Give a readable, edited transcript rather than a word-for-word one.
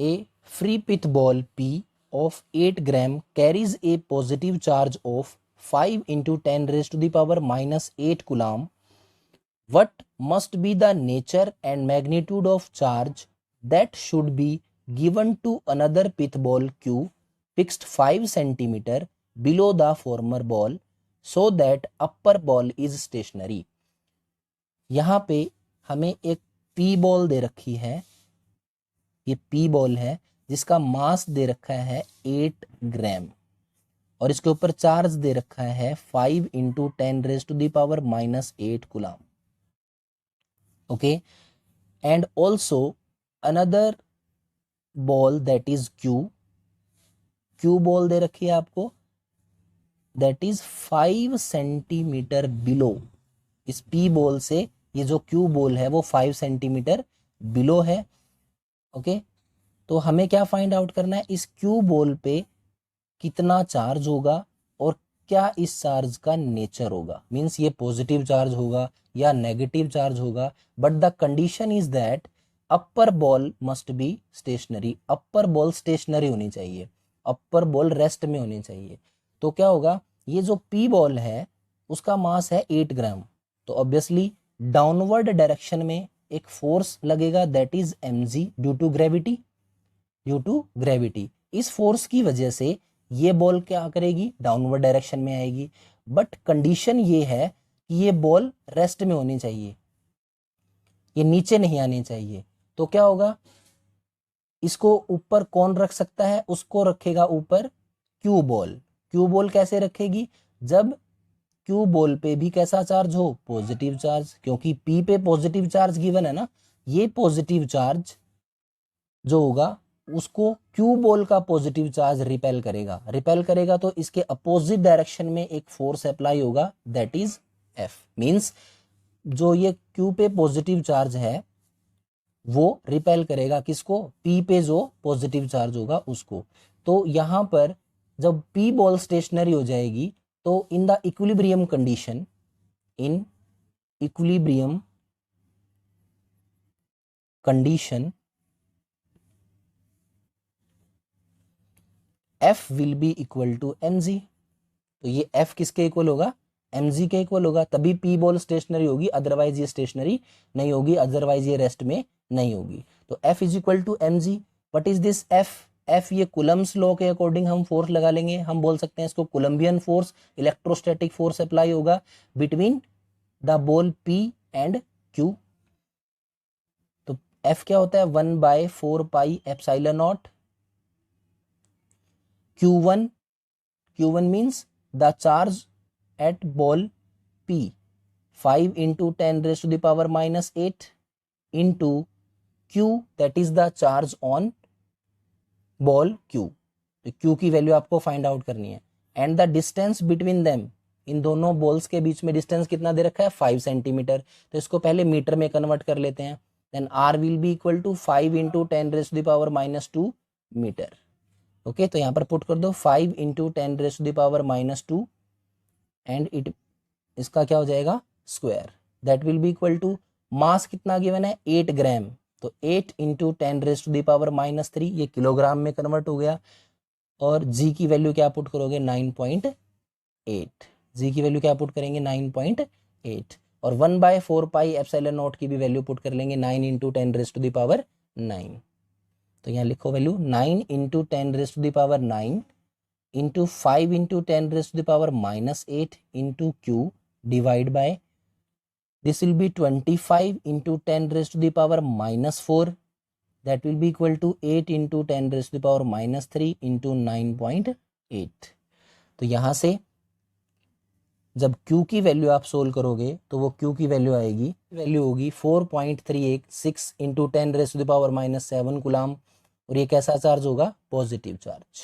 A free pith ball P of 8 gram carries a positive charge of 5 into 10 raised to the power minus 8 coulomb. What must be the nature and magnitude of charge that should be given to another pith ball Q fixed 5 centimeter below the former ball so that upper ball is stationary? यहाँ पे हमें एक P ball दे रखी है, ये P ball है जिसका मास दे रखा है 8 ग्राम और इसके ऊपर चार्ज दे रखा है 5 into 10 raised to the power minus 8 coulomb. Okay, and also another ball that is Q ball दे रखी है आपको, that is 5 सेंटीमीटर बिलो. इस P बॉल से ये जो Q बॉल है वो 5 सेंटीमीटर बिलो है. ओके, तो हमें क्या फाइंड आउट करना है, इस Q बॉल पे कितना चार्ज होगा और क्या इस चार्ज का नेचर होगा. मीन्स ये पॉजिटिव चार्ज होगा या नेगेटिव चार्ज होगा, but the condition is that upper ball must be stationary. Upper ball stationary होनी चाहिए, अपर बॉल रेस्ट में होनी चाहिए. तो क्या होगा, ये जो P बॉल है उसका मास है 8 ग्राम, तो ऑब्वियसली डाउनवर्ड डायरेक्शन में एक फोर्स लगेगा that is mg due to gravity. Due to gravity, इस फोर्स की वजह से ये बॉल क्या करेगी, डाउनवर्ड डायरेक्शन में आएगी. बट कंडीशन ये है कि ये बॉल रेस्ट में होनी चाहिए, ये नीचे नहीं आनी चाहिए. तो क्या होगा, इसको ऊपर कौन रख सकता है, उसको रखेगा ऊपर Q बॉल. Q बॉल कैसे रखेगी, जब Q बॉल पे भी कैसा चार्ज हो, पॉजिटिव चार्ज, क्योंकि P पे पॉजिटिव चार्ज गिवन है ना. ये पॉजिटिव चार्ज जो होगा उसको Q बॉल का पॉजिटिव चार्ज रिपेल करेगा तो इसके अपोजिट डायरेक्शन में एक फोर्स अप्लाई होगा दैट इज F. मींस जो ये Q पे पॉजिटिव चार्ज है वो रिपेल करेगा किसको, P पे जो पॉजिटिव चार्ज होगा उसको. तो यहाँ पर जब P बॉल स्टेशनरी हो जाएगी तो in the equilibrium condition, in equilibrium condition F will be equal to mg. तो ये F किसके इक्वल होगा, mg के इक्वल होगा, तभी P बॉल स्टेशनरी होगी, अदरवाइज ये स्टेशनरी नहीं होगी, अदरवाइज ये रेस्ट में नहीं होगी. तो F is equal to mg. What is this F ये कुलम्स लॉ के अकॉर्डिंग हम फोर्स लगा लेंगे. हम बोल सकते हैं इसको Coulombian force, electrostatic force apply होगा between the ball P and Q. तो F क्या होता है, 1/4 pi epsilon naught Q1 means the charge at ball P 5 into 10 raised to the power minus 8 into Q, that is the charge on ball Q. तो Q की value आपको find out करनी है. And the distance between them, इन दोनों balls के बीच में distance कितना दे रखा है, 5 सेंटीमीटर. तो इसको पहले मीटर में कन्वर्ट कर लेते हैं. Then R will be equal to 5 into 10 raised to the power minus 2 metre. Okay, तो यहाँ पर पुट कर दो 5 into 10 raised to the power minus 2 and it, इसका क्या हो जाएगा, square. That will be equal to, mass कितना गिवन है 8 ग्राम, तो 8 into 10 raised to the power minus 3, ये किलोग्राम में कन्वर्ट हो गया. और G की वैल्यू क्या पुट करोगे, 9.8. G की वैल्यू क्या पुट करेंगे, 9.8. और 1/4 पाई एप्सिलॉन नॉट की भी वैल्यू पुट कर लेंगे, 9 into 10 raised to the power 9. तो यहाँ लिखो value 9 into 10 raised to the power 9 into 5 into 10 raised to the power minus 8 into Q divide by, this will be 25 into 10 raised to the power minus 4, that will be equal to 8 into 10 raised to the power minus 3 into 9.8. तो यहाँ से जब Q की value आप solve करोगे तो वो Q की वैल्यू आएगी, वैल्यू होगी 4.386 into 10 raised to the power minus 7 coulomb. और ये कैसा चार्ज होगा, पॉजिटिव चार्ज.